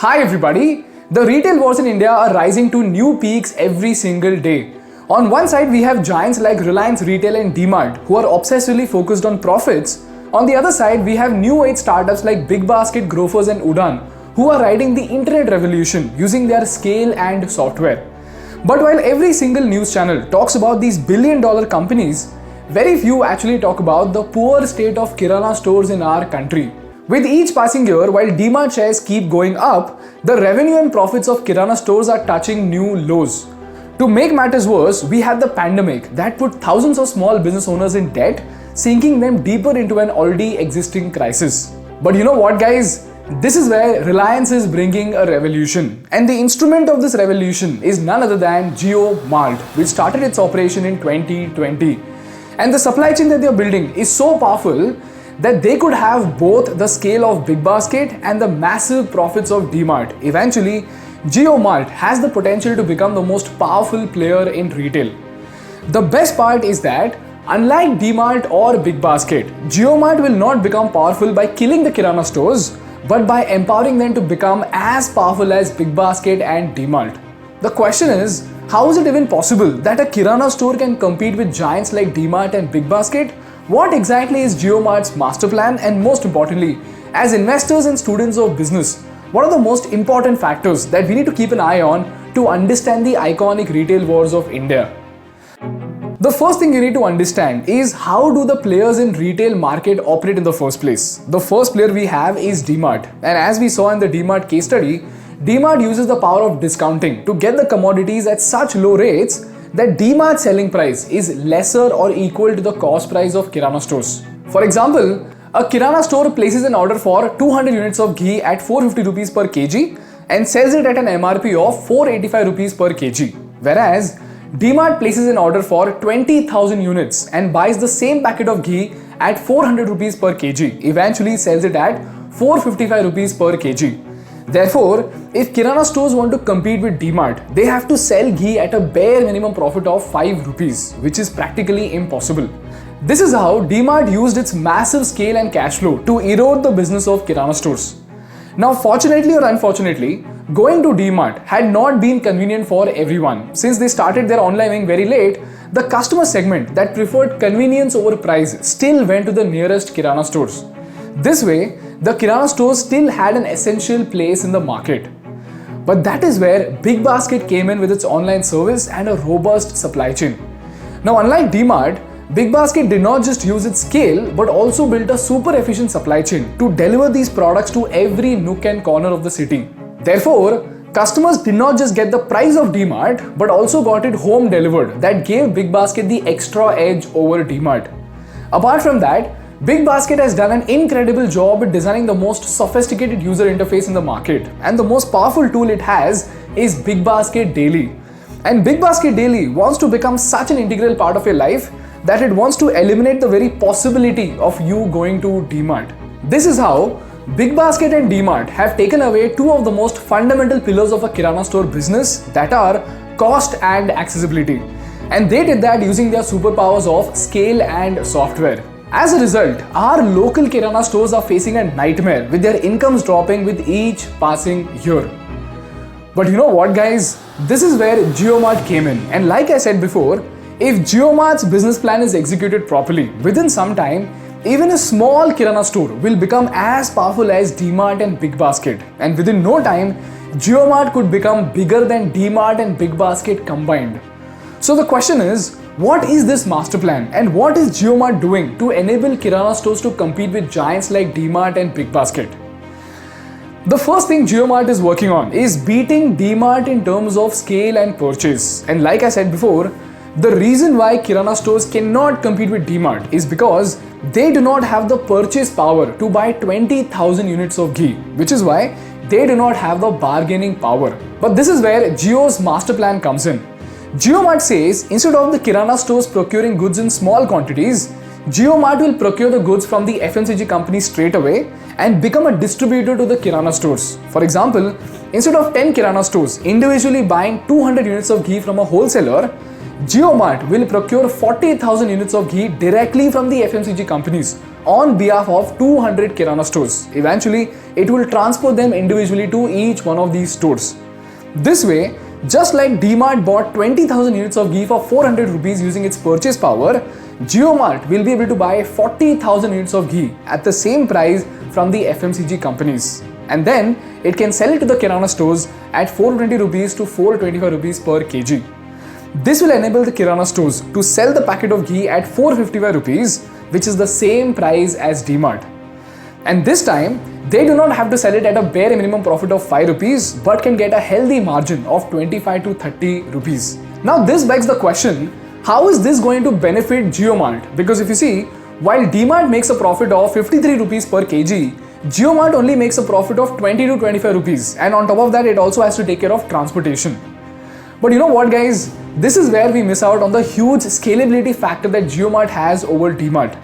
Hi everybody! The retail wars in India are rising to new peaks every single day. On one side, we have giants like Reliance Retail and Dmart who are obsessively focused on profits. On the other side, we have new age startups like Big Basket, Grofers and Udaan who are riding the internet revolution using their scale and software. But while every single news channel talks about these billion-dollar companies, very few actually talk about the poor state of Kirana stores in our country. With each passing year, while Dmart shares keep going up, the revenue and profits of Kirana stores are touching new lows. To make matters worse, we had the pandemic that put thousands of small business owners in debt, sinking them deeper into an already existing crisis. But you know what, guys? This is where Reliance is bringing a revolution. And the instrument of this revolution is none other than Jio Mart, which started its operation in 2020. And the supply chain that they are building is so powerful that they could have both the scale of Big Basket and the massive profits of Dmart. Eventually, Jio Mart has the potential to become the most powerful player in retail. The best part is that, unlike Dmart or Big Basket, Jio Mart will not become powerful by killing the Kirana stores, but by empowering them to become as powerful as Big Basket and Dmart. The question is, how is it even possible that a Kirana store can compete with giants like Dmart and Big Basket? What exactly is Jio Mart's master plan, and most importantly, as investors and students of business, what are the most important factors that we need to keep an eye on to understand the iconic retail wars of India? The first thing you need to understand is how do the players in retail market operate in the first place. The first player we have is Dmart, and as we saw in the Dmart case study, Dmart uses the power of discounting to get the commodities at such low rates that Dmart's selling price is lesser or equal to the cost price of Kirana stores. For example, a Kirana store places an order for 200 units of ghee at 450 rupees per kg and sells it at an MRP of 485 rupees per kg. Whereas, Dmart places an order for 20,000 units and buys the same packet of ghee at 400 rupees per kg, eventually sells it at 455 rupees per kg. Therefore, if Kirana stores want to compete with Dmart, they have to sell ghee at a bare minimum profit of 5 rupees, which is practically impossible. This is how Dmart used its massive scale and cash flow to erode the business of Kirana stores. Now, fortunately or unfortunately, going to Dmart had not been convenient for everyone. Since they started their online wing very late, the customer segment that preferred convenience over price still went to the nearest Kirana stores. This way, the Kirana stores still had an essential place in the market. But that is where Big Basket came in with its online service and a robust supply chain. Now, unlike Dmart, Big Basket did not just use its scale but also built a super efficient supply chain to deliver these products to every nook and corner of the city. Therefore, customers did not just get the price of Dmart but also got it home delivered. That gave Big Basket the extra edge over Dmart. Apart from that, Big Basket has done an incredible job at designing the most sophisticated user interface in the market, and the most powerful tool it has is Big Basket Daily. And Big Basket Daily wants to become such an integral part of your life that it wants to eliminate the very possibility of you going to Dmart. This is how Big Basket and Dmart have taken away two of the most fundamental pillars of a Kirana store business, that are cost and accessibility. And they did that using their superpowers of scale and software. As a result, our local Kirana stores are facing a nightmare with their incomes dropping with each passing year. But you know what, guys? This is where Jio Mart came in. And like I said before, if Jio Mart's business plan is executed properly, within some time, even a small Kirana store will become as powerful as Dmart and Big Basket. And within no time, Jio Mart could become bigger than Dmart and Big Basket combined. So the question is, what is this master plan and what is Jio Mart doing to enable Kirana stores to compete with giants like Dmart and Big Basket? The first thing Jio Mart is working on is beating Dmart in terms of scale and purchase. And like I said before, the reason why Kirana stores cannot compete with Dmart is because they do not have the purchase power to buy 20,000 units of ghee, which is why they do not have the bargaining power. But this is where Jio's master plan comes in. Jio Mart says instead of the Kirana stores procuring goods in small quantities, Jio Mart will procure the goods from the FMCG company straight away and become a distributor to the Kirana stores. For example, instead of 10 Kirana stores individually buying 200 units of ghee from a wholesaler, Jio Mart will procure 40,000 units of ghee directly from the FMCG companies on behalf of 200 Kirana stores. Eventually, it will transport them individually to each one of these stores. This way, just like Dmart bought 20,000 units of ghee for 400 rupees using its purchase power, Jio Mart will be able to buy 40,000 units of ghee at the same price from the FMCG companies. And then it can sell it to the Kirana stores at 420 rupees to 425 rupees per kg. This will enable the Kirana stores to sell the packet of ghee at 455 rupees, which is the same price as Dmart. And this time, they do not have to sell it at a bare minimum profit of 5 rupees, but can get a healthy margin of 25 to 30 rupees. Now this begs the question, how is this going to benefit Jio Mart? Because if you see, while Dmart makes a profit of 53 rupees per kg, Jio Mart only makes a profit of 20 to 25 rupees, and on top of that, it also has to take care of transportation. But you know what, guys? This is where we miss out on the huge scalability factor that Jio Mart has over Dmart.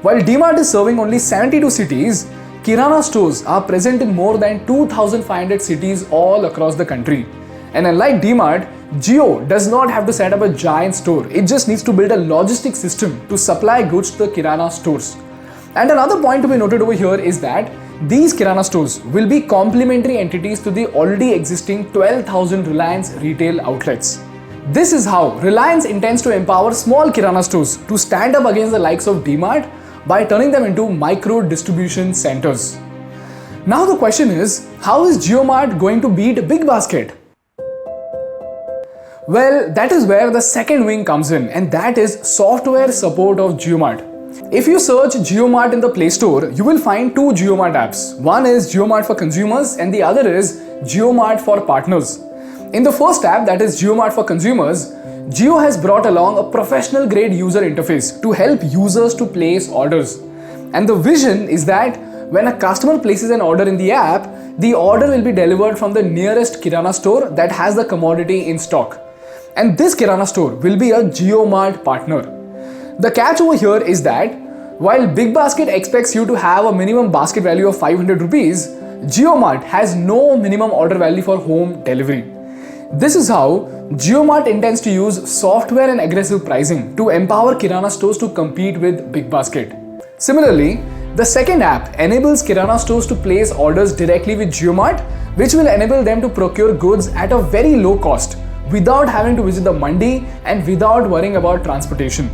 While Dmart is serving only 72 cities, Kirana stores are present in more than 2,500 cities all across the country. And unlike Dmart, Jio does not have to set up a giant store. It just needs to build a logistics system to supply goods to the Kirana stores. And another point to be noted over here is that these Kirana stores will be complementary entities to the already existing 12,000 Reliance retail outlets. This is how Reliance intends to empower small Kirana stores to stand up against the likes of Dmart by turning them into micro distribution centers. Now the question is, how is Jio Mart going to beat Big Basket? Well, that is where the second wing comes in, and that is software support of Jio Mart. If you search Jio Mart in the Play Store, you will find two Jio Mart apps. One is Jio Mart for consumers and the other is Jio Mart for partners. In the first app, that is Jio Mart for consumers, Jio has brought along a professional grade user interface to help users to place orders. And the vision is that when a customer places an order in the app, the order will be delivered from the nearest Kirana store that has the commodity in stock. And this Kirana store will be a Jio Mart partner. The catch over here is that while Big Basket expects you to have a minimum basket value of 500 rupees, Jio Mart has no minimum order value for home delivery. This is how Jio Mart intends to use software and aggressive pricing to empower Kirana stores to compete with Big Basket. Similarly, the second app enables Kirana stores to place orders directly with Jio Mart, which will enable them to procure goods at a very low cost without having to visit the mandi and without worrying about transportation.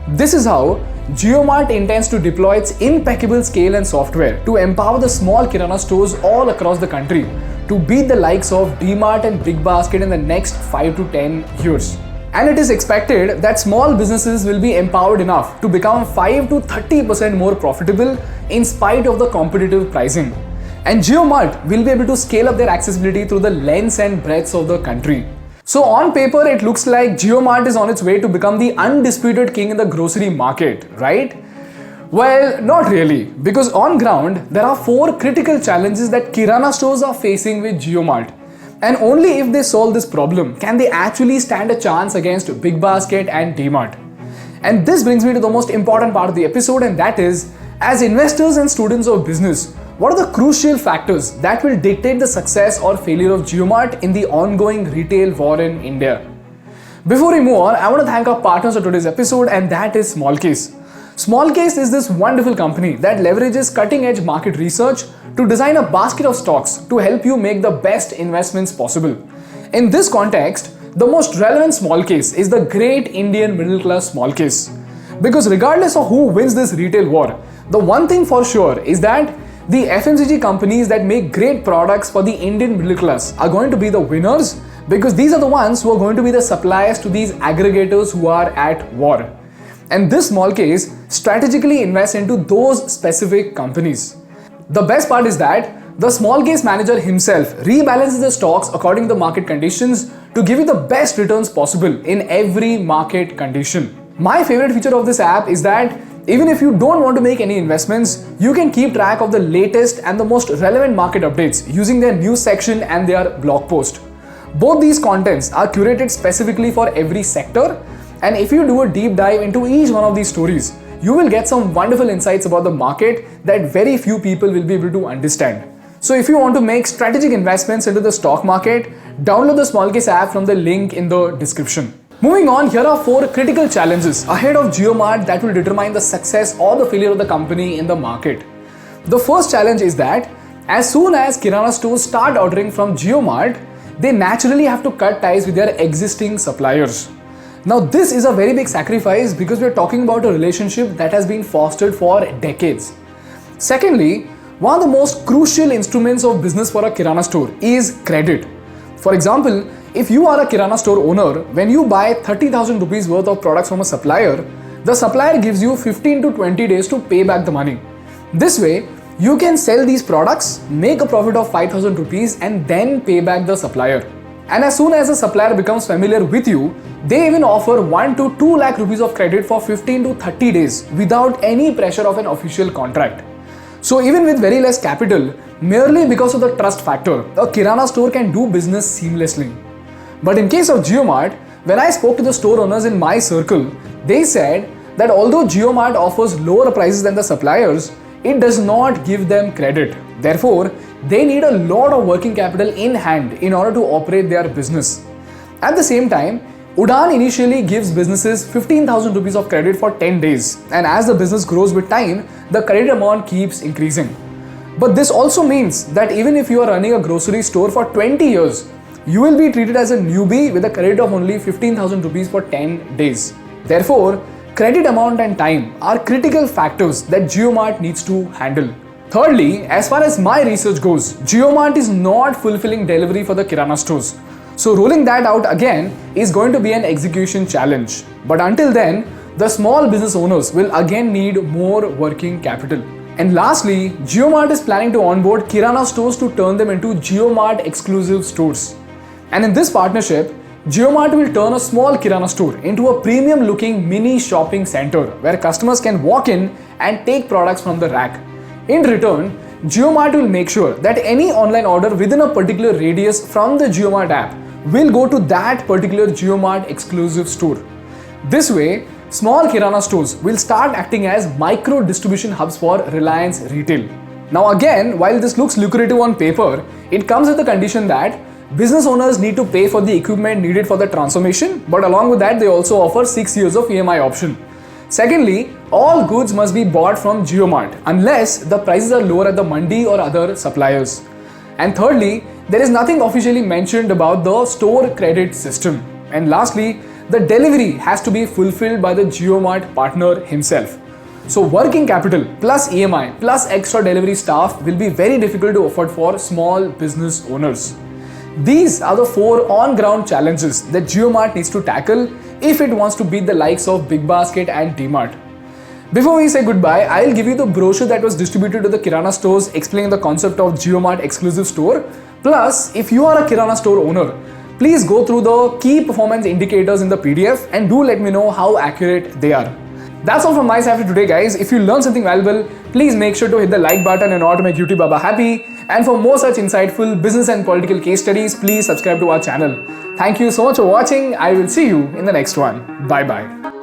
This is how Jio Mart intends to deploy its impeccable scale and software to empower the small Kirana stores all across the country to beat the likes of Dmart and Big Basket in the next 5 to 10 years. And it is expected that small businesses will be empowered enough to become 5 to 30% more profitable in spite of the competitive pricing. And Jio Mart will be able to scale up their accessibility through the lengths and breadths of the country. So on paper, it looks like Jio Mart is on its way to become the undisputed king in the grocery market, right? Well, not really, because on ground, there are 4 critical challenges that Kirana stores are facing with Jio Mart. And only if they solve this problem can they actually stand a chance against Big Basket and Dmart. And this brings me to the most important part of the episode, and that is, as investors and students of business, what are the crucial factors that will dictate the success or failure of Jio Mart in the ongoing retail war in India? Before we move on, I want to thank our partners of today's episode, and that is Smallcase. Smallcase is this wonderful company that leverages cutting-edge market research to design a basket of stocks to help you make the best investments possible. In this context, the most relevant small case is the great Indian middle class small case. Because regardless of who wins this retail war, the one thing for sure is that the FMCG companies that make great products for the Indian middle class are going to be the winners, because these are the ones who are going to be the suppliers to these aggregators who are at war. And this small case strategically invests into those specific companies. The best part is that the small case manager himself rebalances the stocks according to the market conditions to give you the best returns possible in every market condition. My favorite feature of this app is that even if you don't want to make any investments, you can keep track of the latest and the most relevant market updates using their news section and their blog post. Both these contents are curated specifically for every sector, and if you do a deep dive into each one of these stories, you will get some wonderful insights about the market that very few people will be able to understand. So if you want to make strategic investments into the stock market, download the Smallcase app from the link in the description. Moving on, here are 4 critical challenges ahead of Jio Mart that will determine the success or the failure of the company in the market. The first challenge is that as soon as Kirana stores start ordering from Jio Mart, they naturally have to cut ties with their existing suppliers. Now this is a very big sacrifice because we are talking about a relationship that has been fostered for decades. Secondly, one of the most crucial instruments of business for a Kirana store is credit. For example, if you are a Kirana store owner, when you buy 30,000 rupees worth of products from a supplier, the supplier gives you 15 to 20 days to pay back the money. This way, you can sell these products, make a profit of 5,000 rupees and then pay back the supplier. And as soon as the supplier becomes familiar with you, they even offer 1 to 2 lakh rupees of credit for 15 to 30 days without any pressure of an official contract. So even with very less capital, merely because of the trust factor, a Kirana store can do business seamlessly. But in case of Jio Mart, when I spoke to the store owners in my circle, they said that although Jio Mart offers lower prices than the suppliers, it does not give them credit. Therefore, they need a lot of working capital in hand in order to operate their business. At the same time, Udaan initially gives businesses 15,000 rupees of credit for 10 days, and as the business grows with time, the credit amount keeps increasing. But this also means that even if you are running a grocery store for 20 years, you will be treated as a newbie with a credit of only 15,000 rupees for 10 days. Therefore, credit amount and time are critical factors that Jio Mart needs to handle. Thirdly, as far as my research goes, Jio Mart is not fulfilling delivery for the Kirana stores. So rolling that out again is going to be an execution challenge. But until then, the small business owners will again need more working capital. And lastly, Jio Mart is planning to onboard Kirana stores to turn them into Jio Mart exclusive stores. And in this partnership, Jio Mart will turn a small Kirana store into a premium looking mini shopping center where customers can walk in and take products from the rack. In return, Jio Mart will make sure that any online order within a particular radius from the Jio Mart app will go to that particular Jio Mart exclusive store. This way, small Kirana stores will start acting as micro distribution hubs for Reliance Retail. Now again, while this looks lucrative on paper, it comes with the condition that business owners need to pay for the equipment needed for the transformation, but along with that, they also offer 6 years of EMI option. Secondly, all goods must be bought from Jio Mart unless the prices are lower at the mandi or other suppliers. And thirdly, there is nothing officially mentioned about the store credit system. And lastly, the delivery has to be fulfilled by the Jio Mart partner himself. So working capital plus EMI plus extra delivery staff will be very difficult to afford for small business owners. These are the 4 on-ground challenges that Jio Mart needs to tackle if it wants to beat the likes of Big Basket and Dmart. Before we say goodbye, I'll give you the brochure that was distributed to the Kirana stores explaining the concept of Jio Mart exclusive store. Plus, if you are a Kirana store owner, please go through the key performance indicators in the PDF and do let me know how accurate they are. That's all from my side for today, guys. If you learned something valuable, please make sure to hit the like button in order to make YouTube Baba happy. And for more such insightful business and political case studies, please subscribe to our channel. Thank you so much for watching. I will see you in the next one. Bye bye.